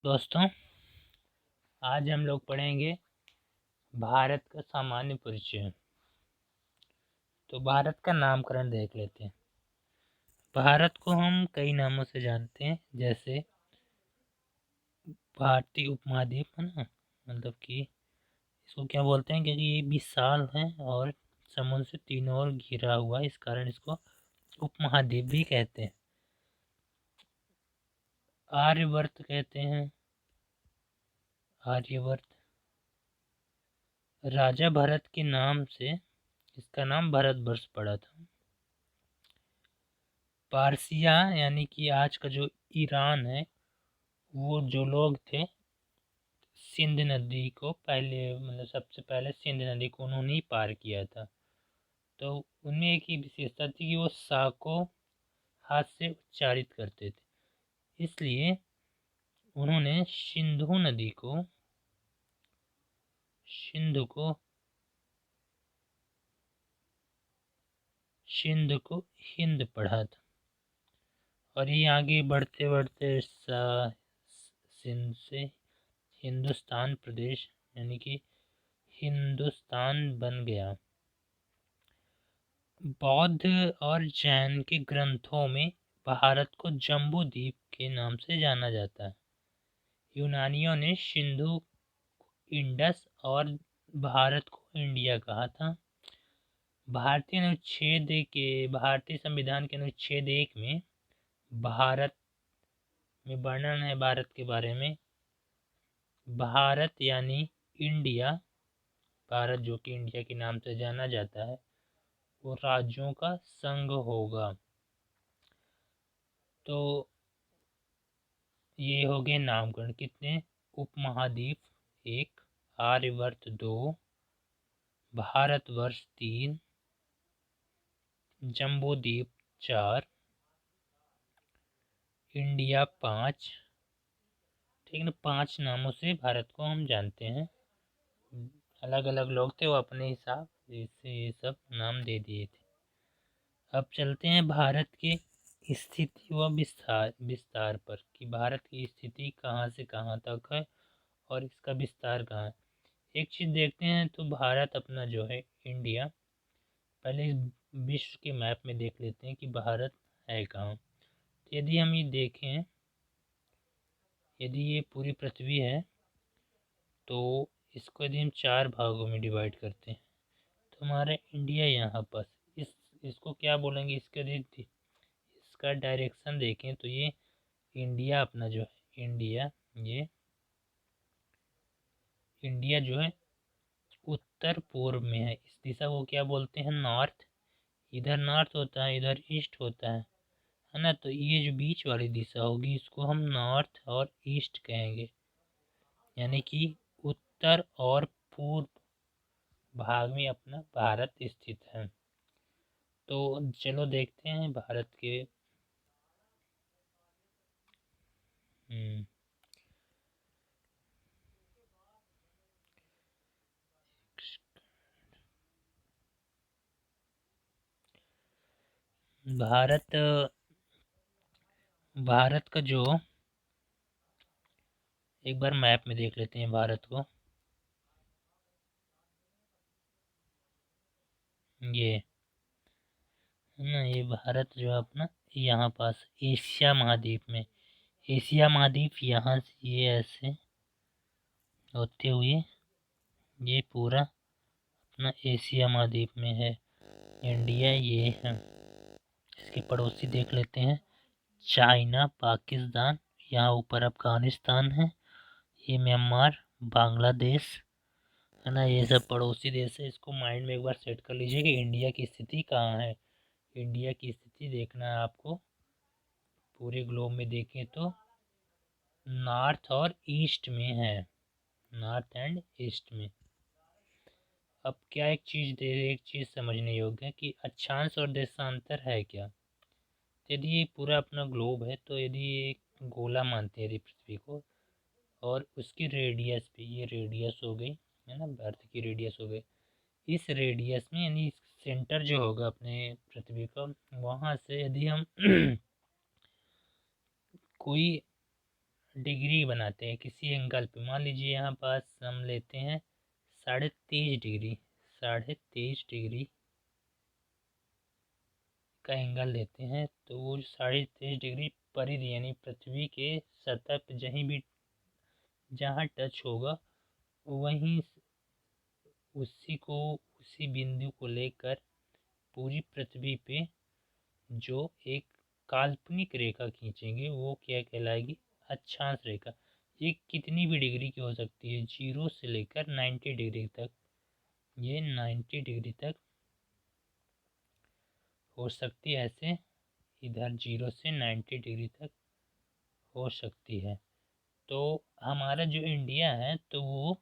दोस्तों, आज हम लोग पढ़ेंगे भारत का सामान्य परिचय। तो भारत का नामकरण देख लेते हैं। भारत को हम कई नामों से जानते हैं, जैसे भारतीय उपमहाद्वीप है ना, मतलब कि इसको क्या बोलते हैं, क्योंकि ये विशाल है और समुद्र से तीनों ओर घिरा हुआ है, इस कारण इसको उपमहाद्वीप भी कहते हैं। आर्यवर्त कहते हैं, आर्यवर्त। राजा भरत के नाम से इसका नाम भारतवर्ष पड़ा था। पारसिया यानी कि आज का जो ईरान है, वो जो लोग थे, सिंध नदी को पहले, मतलब सबसे पहले सिंध नदी को उन्होंने ही पार किया था। तो उनमें एक ही विशेषता थी कि वो सा को हाथ से उच्चारित करते थे, इसलिए उन्होंने सिंध को हिंद पढ़ा था। और ये आगे बढ़ते बढ़ते सिंध से हिंदुस्तान प्रदेश यानी कि हिंदुस्तान बन गया। बौद्ध और जैन के ग्रंथों में भारत को जम्बू द्वीप के नाम से जाना जाता है। यूनानियों ने सिंधु, इंडस और भारत को इंडिया कहा था। भारतीय संविधान के अनुच्छेद 1 में भारत में वर्णन है भारत के बारे में। भारत यानी इंडिया, भारत जो कि इंडिया के नाम से जाना जाता है, वो राज्यों का संघ होगा। तो ये हो गए नामकरण। कितने? उपमहाद्वीप 1, आर्यवर्त 2, भारतवर्ष 3, जम्बूद्वीप 4, इंडिया 5। ठीक है ना, 5 नामों से भारत को हम जानते हैं। अलग अलग लोग थे, वो अपने हिसाब से ये सब नाम दे दिए थे। अब चलते हैं भारत के स्थिति व विस्तार पर, कि भारत की स्थिति कहाँ से कहाँ तक है और इसका विस्तार कहाँ है। एक चीज़ देखते हैं, तो भारत अपना जो है इंडिया, पहले विश्व के मैप में देख लेते हैं कि भारत है कहाँ। तो यदि हम ये देखें, यदि ये पूरी पृथ्वी है, तो इसको यदि हम 4 भागों में डिवाइड करते हैं, तो हमारा इंडिया यहाँ पर, इसको क्या बोलेंगे, इसका डायरेक्शन देखें तो ये इंडिया अपना जो है इंडिया जो है उत्तर पूर्व में है। इस दिशा को क्या बोलते हैं? नॉर्थ। इधर नॉर्थ होता है, इधर ईस्ट होता है ना। तो ये जो बीच वाली दिशा होगी, इसको हम नॉर्थ और ईस्ट कहेंगे, यानी कि उत्तर और पूर्व भाग में अपना भारत स्थित है। तो चलो देखते हैं भारत के भारत का जो, एक बार मैप में देख लेते हैं भारत को। ये है ना, ये भारत जो है अपना यहाँ पास एशिया महाद्वीप में, एशिया महाद्वीप यहाँ से ये ऐसे होते हुए ये पूरा अपना एशिया महाद्वीप में है। इंडिया ये है। इसके पड़ोसी देख लेते हैं, चाइना, पाकिस्तान, यहाँ ऊपर अफगानिस्तान है, ये म्यांमार, बांग्लादेश है ना, ये सब पड़ोसी देश है। इसको माइंड में एक बार सेट कर लीजिए कि इंडिया की स्थिति कहाँ है। इंडिया की स्थिति देखना है आपको, पूरे ग्लोब में देखें तो नॉर्थ और ईस्ट में है, नॉर्थ एंड ईस्ट में। अब क्या एक चीज़ समझने योग्य है कि अक्षांश और देशांतर है क्या। यदि ये पूरा अपना ग्लोब है, तो यदि ये एक गोला मानते हैं यदि पृथ्वी को, और उसकी रेडियस पे, ये रेडियस हो गई है ना, अर्थ की रेडियस हो गई, इस रेडियस में यानी सेंटर जो होगा अपने पृथ्वी का, वहाँ से यदि हम कोई डिग्री बनाते हैं किसी एंगल पे। मान लीजिए यहाँ पास हम लेते हैं 23.5 डिग्री, 23.5 डिग्री का एंगल लेते हैं, तो वो 23.5 डिग्री परिधि यानी पृथ्वी के सतह पे जहाँ टच होगा वहीं उसी बिंदु को लेकर पूरी पृथ्वी पे जो एक काल्पनिक रेखा खींचेंगे वो क्या कहलाएगी, अक्षांश रेखा। ये कितनी भी डिग्री की हो सकती है, 0 से लेकर 90 डिग्री तक। ये 90 डिग्री तक हो सकती है, ऐसे इधर 0 से 90 डिग्री तक हो सकती है। तो हमारा जो इंडिया है तो वो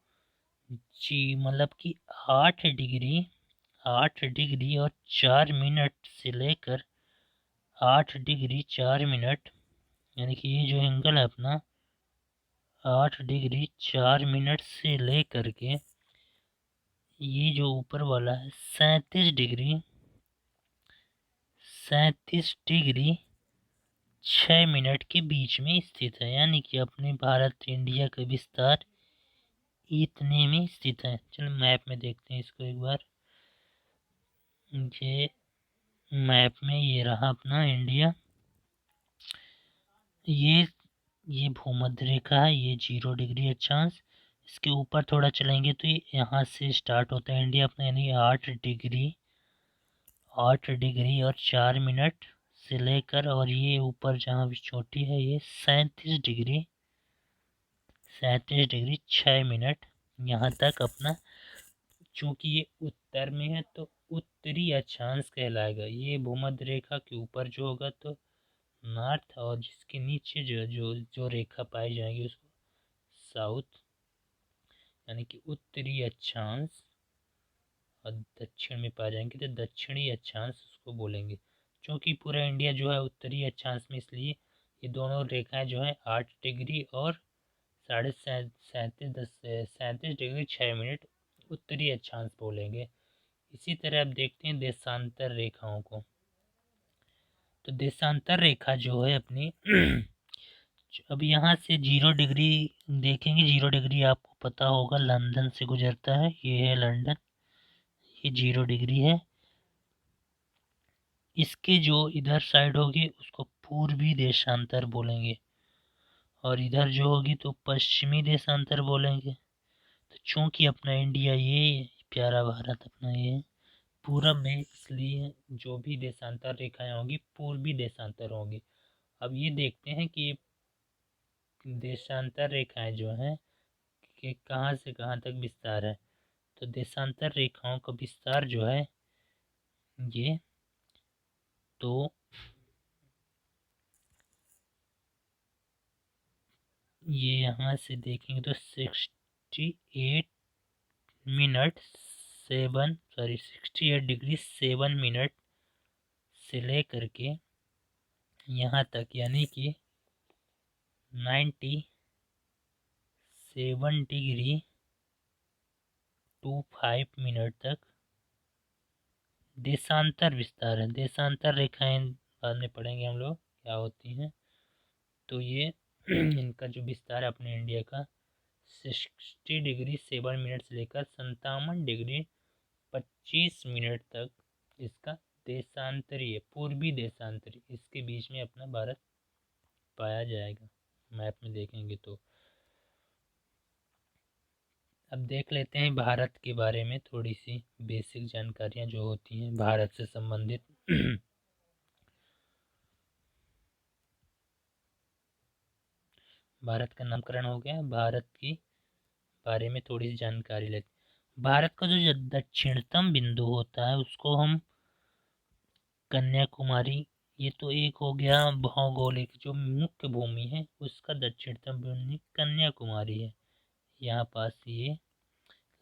जी मतलब कि 8 डिग्री, 8 डिग्री और 4 मिनट से लेकर 8 डिग्री 4 मिनट, यानी कि ये जो एंगल है अपना 8 डिग्री 4 मिनट से लेकर के ये जो ऊपर वाला है 37 डिग्री 6 मिनट के बीच में स्थित है। यानी कि अपने भारत इंडिया का विस्तार इतने में स्थित है। चलो मैप में देखते हैं इसको एक बार। ये मैप में ये रहा अपना इंडिया। ये भूमध्य रेखा है, ये 0 डिग्री अक्षांश। इसके ऊपर थोड़ा चलेंगे तो ये यहाँ से स्टार्ट होता है इंडिया अपना, यानी 8 डिग्री और 4 मिनट से लेकर, और ये ऊपर जहाँ भी चोटी है ये 37 डिग्री 6 मिनट यहाँ तक अपना। चूंकि ये उत्तर में है तो उत्तरी अक्षांश कहलाएगा। ये भूमध्य रेखा के ऊपर जो होगा तो नॉर्थ, और जिसके नीचे जो जो जो रेखा पाई जाएगी उसको साउथ, यानी कि उत्तरी अक्षांश। और दक्षिण में पाए जाएंगे तो दक्षिणी अक्षांश उसको बोलेंगे। क्योंकि पूरा इंडिया जो है उत्तरी अक्षांश में, इसलिए ये दोनों रेखाएं जो है 8 डिग्री और 37 डिग्री 6 मिनट उत्तरी अक्षांश बोलेंगे। इसी तरह अब देखते हैं देशांतर रेखाओं को। तो देशांतर रेखा जो है अपनी अब यहाँ से 0 डिग्री देखेंगे। 0 डिग्री आपको पता होगा लंदन से गुजरता है, ये है लंदन, ये 0 डिग्री है। इसके जो इधर साइड होगी उसको पूर्वी देशांतर बोलेंगे, और इधर जो होगी तो पश्चिमी देशांतर बोलेंगे। तो चूंकि अपना इंडिया ये प्यारा भारत अपना ये पूरब में, इसलिए जो भी देशांतर रेखाएं होंगी पूर्वी देशांतर होंगी। अब ये देखते हैं कि देशांतर रेखाएं जो हैं कि कहाँ से कहाँ तक विस्तार है। तो देशांतर रेखाओं का विस्तार जो है ये तो ये यहाँ से देखेंगे तो 68 डिग्री 7 मिनट से लेकर के यहाँ तक, यानी कि 97 डिग्री 25 मिनट तक देशांतर विस्तार है। देशांतर रेखाएं बाद में पढ़ेंगे हम लोग क्या होती हैं। तो ये इनका जो विस्तार है अपने इंडिया का 60 डिग्री 7 मिनट से लेकर 57 डिग्री 25 मिनट तक इसका देशांतरीय, पूर्वी देशांतरी, इसके बीच में अपना भारत पाया जाएगा। मैप में देखेंगे तो अब देख लेते हैं भारत के बारे में थोड़ी सी बेसिक जानकारियां जो होती हैं भारत से संबंधित। भारत का नामकरण हो गया, भारत की बारे में थोड़ी सी जानकारी लेते। भारत का जो दक्षिणतम बिंदु होता है उसको हम कन्याकुमारी, ये तो एक हो गया भौगोलिक जो मुख्य भूमि है उसका दक्षिणतम बिंदु कन्याकुमारी है यहाँ पास ये।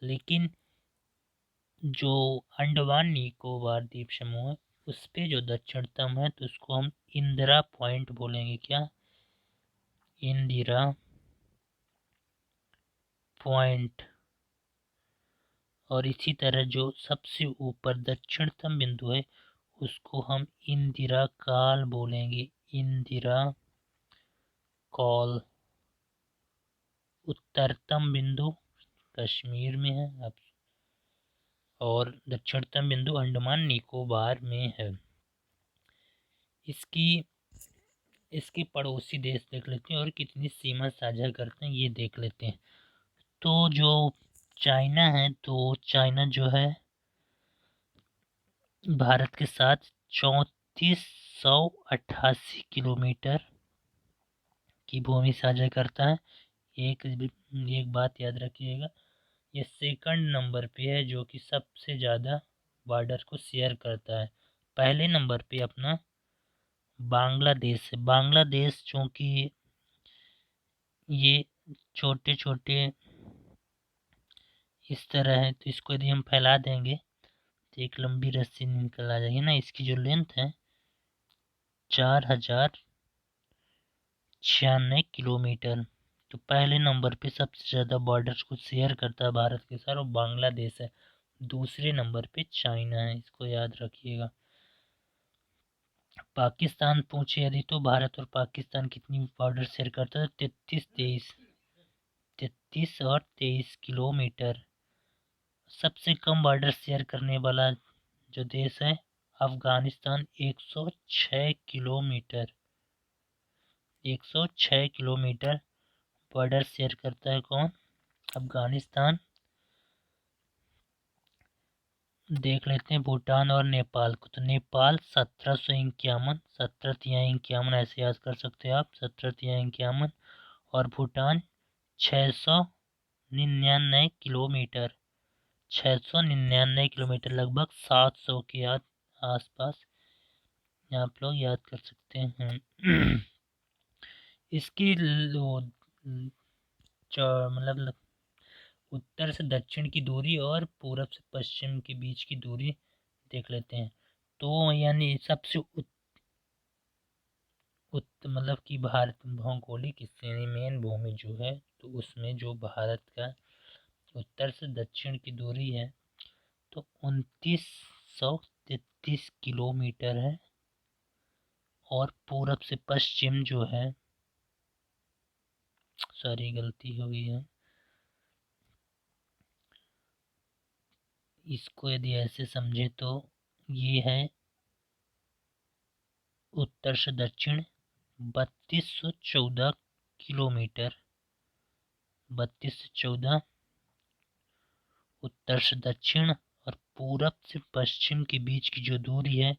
लेकिन जो अंडमान निकोबार द्वीप समूह है उस पे जो दक्षिणतम है तो उसको हम इंदिरा पॉइंट बोलेंगे। क्या, इंदिरा पॉइंट। और इसी तरह जो सबसे ऊपर दक्षिणतम बिंदु है उसको हम इंदिरा काल बोलेंगे, इंदिरा कॉल। उत्तरतम बिंदु कश्मीर में है अब, और दक्षिणतम बिंदु अंडमान निकोबार में है। इसके पड़ोसी देश देख लेते हैं और कितनी सीमा साझा करते हैं ये देख लेते हैं। तो जो चाइना है, तो चाइना जो है भारत के साथ 3488 किलोमीटर की भूमि साझा करता है। एक बात याद रखिएगा, ये सेकंड नंबर पे है जो कि सबसे ज़्यादा बॉर्डर को शेयर करता है। पहले नंबर पे अपना बांग्लादेश है। बांग्लादेश चूँकि ये छोटे छोटे इस तरह है, तो इसको यदि हम फैला देंगे तो एक लंबी रस्सी निकल आ जाएगी ना। इसकी जो लेंथ है 4096 किलोमीटर। तो पहले नंबर पे सबसे ज़्यादा बॉर्डर को शेयर करता है भारत के साथ, और बांग्लादेश है। दूसरे नंबर पे चाइना है, इसको याद रखिएगा। पाकिस्तान पूछे यदि, तो भारत और पाकिस्तान कितनी बॉर्डर शेयर करता है? 33 और 23 किलोमीटर। सबसे कम बॉर्डर शेयर करने वाला जो देश है Afghanistan, 106 kilometre. 106 kilometre border share करता है कौन? अफगानिस्तान। देख लेते हैं भूटान और नेपाल को। तो नेपाल 1751, 17 ऐसे याद कर सकते हैं आप, 1751। और भूटान 699 किलोमीटर। 699 किलोमीटर, लगभग 700 के आसपास आप लोग याद कर सकते हैं। इसकी मतलब उत्तर से दक्षिण की दूरी और पूरब से पश्चिम के बीच की दूरी देख लेते हैं। तो यानी सबसे मतलब कि भारत भौगोलिक श्रेणी मेन भूमि जो है, तो उसमें जो भारत का उत्तर से दक्षिण की दूरी है तो 2933 किलोमीटर है। और पूरब से पश्चिम जो है, सॉरी गलती हो गई है, इसको यदि ऐसे समझे तो ये है उत्तर से दक्षिण 3214 किलोमीटर। 3214 उत्तर से दक्षिण, और पूरब से पश्चिम के बीच की जो दूरी है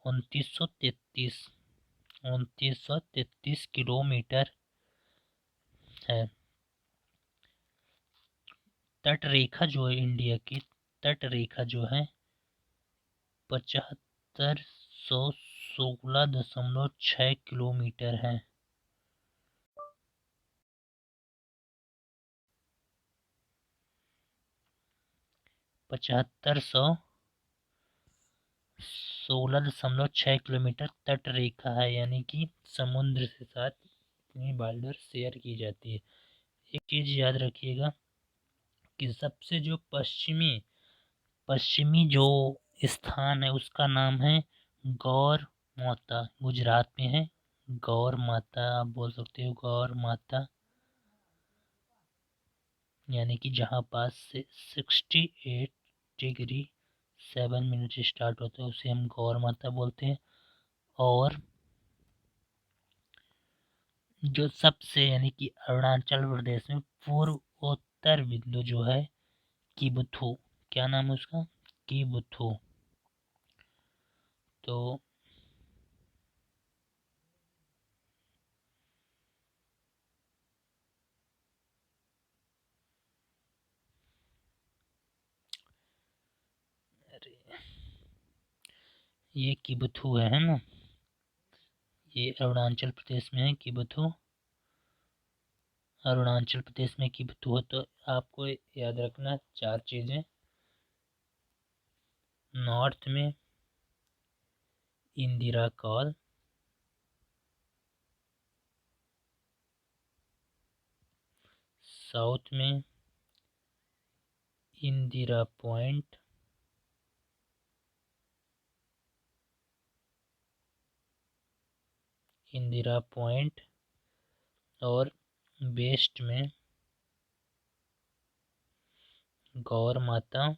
2933 किलोमीटर है। तट रेखा जो है इंडिया की, तट रेखा जो है 7516.6 किलोमीटर है। 7516.6 किलोमीटर तट रेखा है, यानी कि समुद्र के साथ इतनी बॉर्डर शेयर की जाती है। एक चीज़ याद रखिएगा कि सबसे जो पश्चिमी जो स्थान है उसका नाम है गौर माता। गुजरात में है गौर माता, आप बोल सकते हो गौर माता। यानी कि जहाँ पास से 68 डिग्री 7 मिनट स्टार्ट होता है उसे हम गौर माता बोलते हैं। और जो सबसे यानी कि अरुणाचल प्रदेश में पूर्वोत्तर बिंदु जो है किबुथु, क्या नाम है उसका? किबुथु। तो ये किबुथु है ना, ये अरुणाचल प्रदेश में है किबुथु। अरुणाचल प्रदेश में किबुथु हो। तो आपको याद रखना 4 चीज़ें। नॉर्थ में इंदिरा कॉल, साउथ में इंदिरा पॉइंट, इंदिरा पॉइंट, और वेस्ट में गौर माता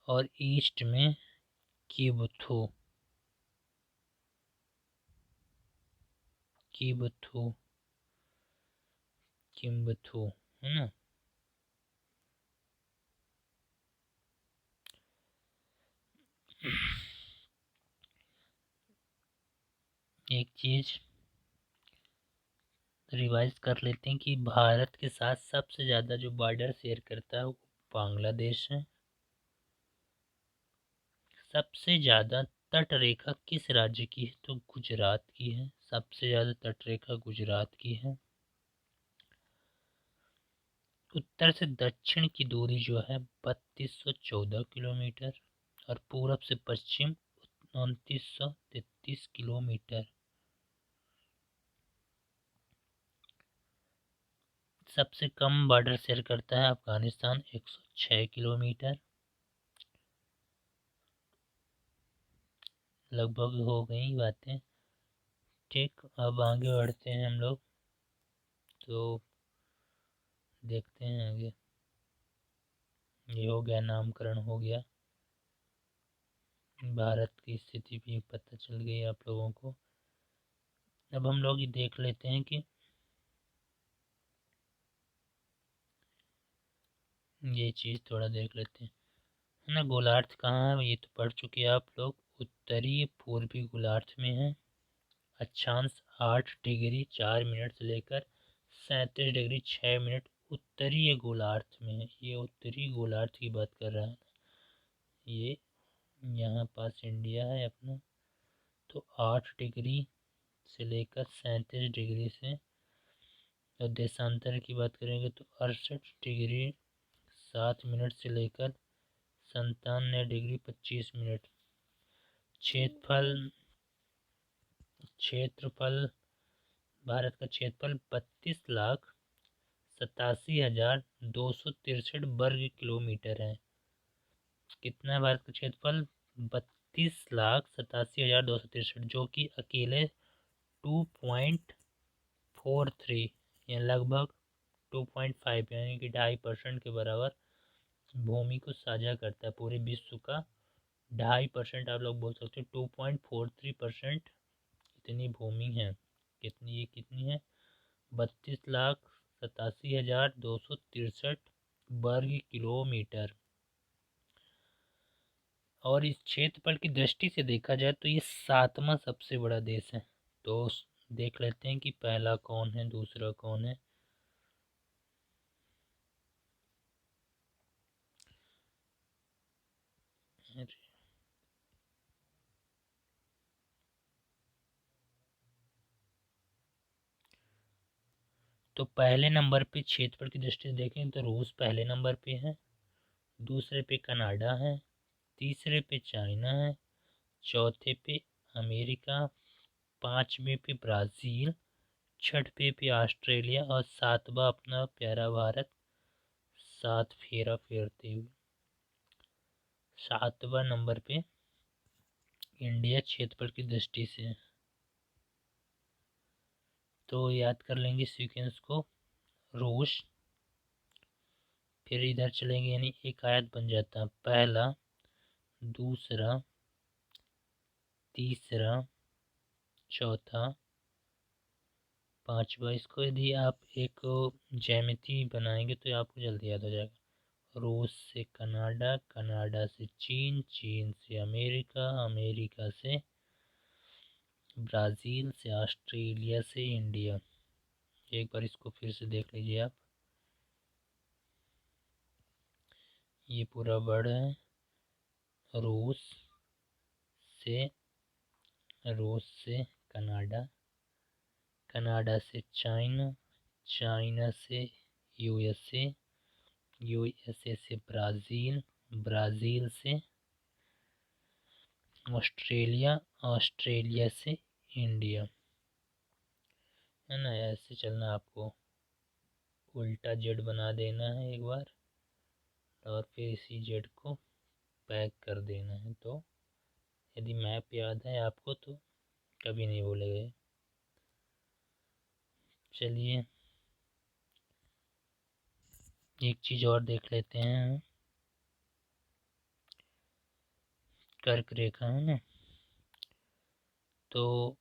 और ईस्ट में किबथु किबथु किम्बथु है ना। एक चीज रिवाइज कर लेते हैं कि भारत के साथ सबसे ज़्यादा जो बॉर्डर शेयर करता है वो बांग्लादेश है। सबसे ज़्यादा तट रेखा किस राज्य की है, तो गुजरात की है। सबसे ज़्यादा तट रेखा गुजरात की है। उत्तर से दक्षिण की दूरी जो है 3214 किलोमीटर और पूरब से पश्चिम 2933 किलोमीटर। सबसे कम बॉर्डर शेयर करता है अफगानिस्तान 106 किलोमीटर। लगभग हो गई बातें। ठीक, अब आगे बढ़ते हैं हम लोग, तो देखते हैं आगे। ये हो गया, नामकरण हो गया, भारत की स्थिति भी पता चल गई आप लोगों को। अब हम लोग ये देख लेते हैं कि ये चीज़ थोड़ा देख लेते हैं, है ना। गोलार्ध कहाँ है, ये तो पढ़ चुके हैं आप लोग। उत्तरी पूर्वी गोलार्ध में है। अक्षांश 8 डिग्री 4 मिनट से लेकर 37 डिग्री 6 मिनट उत्तरीय गोलार्ध में है। ये उत्तरी गोलार्ध की बात कर रहा है। ये यहाँ पास इंडिया है अपना, तो 8 डिग्री से लेकर 37 डिग्री से। और देशांतर की बात करेंगे तो 68 डिग्री 7 मिनट से लेकर 97 डिग्री 25 मिनट। क्षेत्रफल क्षेत्रफल भारत का क्षेत्रफल 32,87,263 वर्ग किलोमीटर है। कितना है भारत का क्षेत्रफल? 32,87,263, जो कि अकेले 2.43 यानी लगभग 2.5 यानी कि 2.5% के बराबर भूमि को साझा करता है। पूरे विश्व का 2.5% आप लोग बोल सकते हो, 2.43% इतनी भूमि है। कितनी है? 32,87,263 वर्ग किलोमीटर। और इस क्षेत्रफल की दृष्टि से देखा जाए तो ये 7वां सबसे बड़ा देश है। तो देख लेते हैं कि पहला कौन है, दूसरा कौन है। तो पहले नंबर पे क्षेत्रफल की दृष्टि से देखें तो रूस पहले नंबर पे है, दूसरे पे कनाडा है, तीसरे पे चाइना है, चौथे पे अमेरिका, पांचवें पे ब्राज़ील, छठवें पे ऑस्ट्रेलिया और सातवां अपना प्यारा भारत, 7 फेरा फेरते हुए 7वां नंबर पे इंडिया क्षेत्रफल की दृष्टि से। तो याद कर लेंगे सीक्वेंस को। रूस, फिर इधर चलेंगे यानी एक आयत बन जाता है। पहला, दूसरा, तीसरा, चौथा, पांचवा। इसको यदि आप एक ज्यामिति बनाएंगे तो आपको जल्दी याद हो जाएगा। रूस से कनाडा, कनाडा से चीन, चीन से अमेरिका, अमेरिका से ब्राज़ील, से ऑस्ट्रेलिया, से इंडिया। एक बार इसको फिर से देख लीजिए आप। ये पूरा वर्ड है। रूस से रूस से कनाडा, कनाडा से चाइना, चाइना से यूएसए, यूएसए से ब्राज़ील, ब्राज़ील से ऑस्ट्रेलिया, ऑस्ट्रेलिया से इंडिया, है ना। ऐसे चलना, आपको उल्टा जेड बना देना है एक बार और फिर इसी जेड को पैक कर देना है। तो यदि मैप याद है आपको तो कभी नहीं भूलेंगे। चलिए, एक चीज़ और देख लेते हैं, कर्क रेखा है ना, तो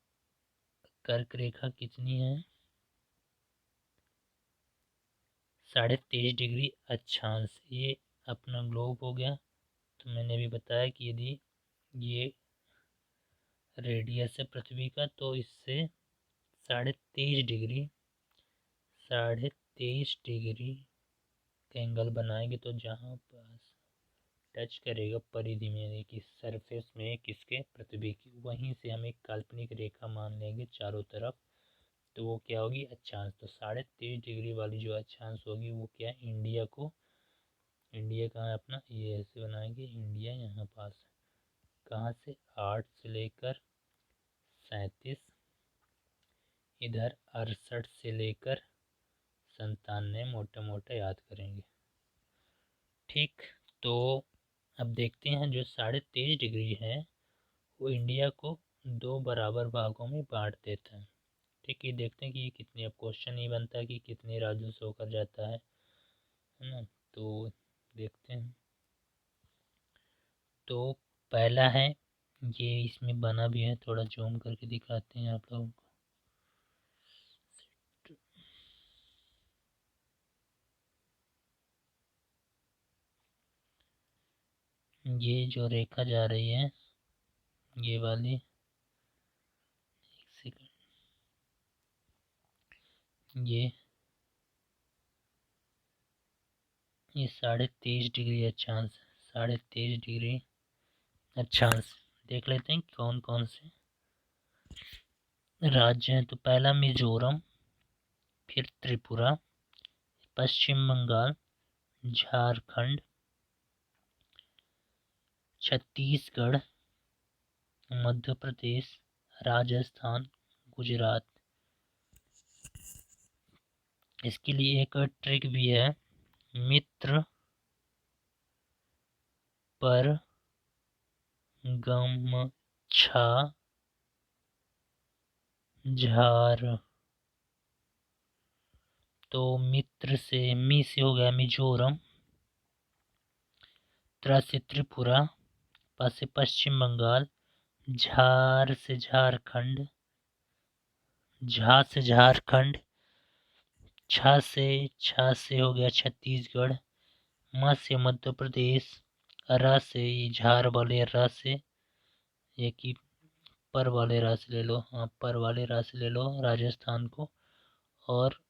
कर्क रेखा कितनी है, 23.5 डिग्री अक्षांश। ये अपना ग्लोब हो गया। तो मैंने भी बताया कि यदि ये रेडियस है पृथ्वी का, तो इससे 23.5 डिग्री का एंगल बनाएंगे, तो जहाँ पास टच करेगा परिधि में कि सरफेस में किसके, पृथ्वी की, वहीं से हम एक काल्पनिक रेखा मान लेंगे चारों तरफ, तो वो क्या होगी, अक्षांश। तो 23.5 डिग्री वाली जो अक्षांश होगी वो क्या, इंडिया को, इंडिया कहाँ है अपना, ये ऐसे बनाएंगे, इंडिया यहाँ पास कहाँ से, 8 से लेकर 37, इधर 68 से लेकर 97, मोटा मोटा याद करेंगे। ठीक, तो अब देखते हैं जो 23.5 डिग्री है वो इंडिया को 2 बराबर भागों में बांट देता है। ठीक, ये देखते हैं कि ये कितने, अब क्वेश्चन ही बनता है कि कितने राज्यों से होकर जाता है ना, तो देखते हैं। तो पहला है, ये इसमें बना भी है, थोड़ा जूम करके दिखाते हैं आप लोगों को। ये जो रेखा जा रही है, ये वाली, एक सेकंड, ये 23.5 डिग्री अक्षांश, 23.5 डिग्री अक्षांश। देख लेते हैं कौन कौन से राज्य हैं। तो पहला मिजोरम, फिर त्रिपुरा, पश्चिम बंगाल, झारखंड, छत्तीसगढ़, मध्य प्रदेश, राजस्थान, गुजरात। इसके लिए एक ट्रिक भी है, मित्र पर गमछा झार। तो मित्र से, मी से हो गया मिजोरम, त्रा से त्रिपुरा, पा से पश्चिम बंगाल, झार से झारखंड, झा से झारखंड, छा से हो गया छत्तीसगढ़, म से मध्य प्रदेश, रा से झार वाले रा से, ये कि पर वाले रा से ले लो, हाँ पर वाले रा से ले लो राजस्थान को, और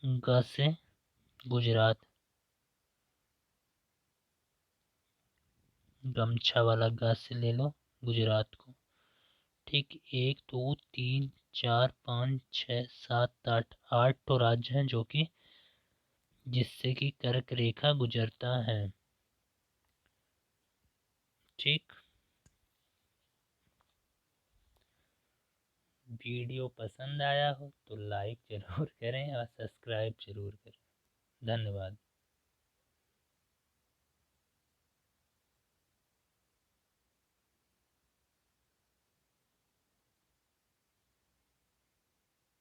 ग से गुजरात, गमछा वाला ग से ले लो गुजरात को। ठीक, 1 2 3 4 5 6 7 8, 8 तो राज्य हैं जो कि जिससे कि कर्क रेखा गुजरता है। ठीक, वीडियो पसंद आया हो तो लाइक जरूर करें और सब्सक्राइब जरूर करें। धन्यवाद।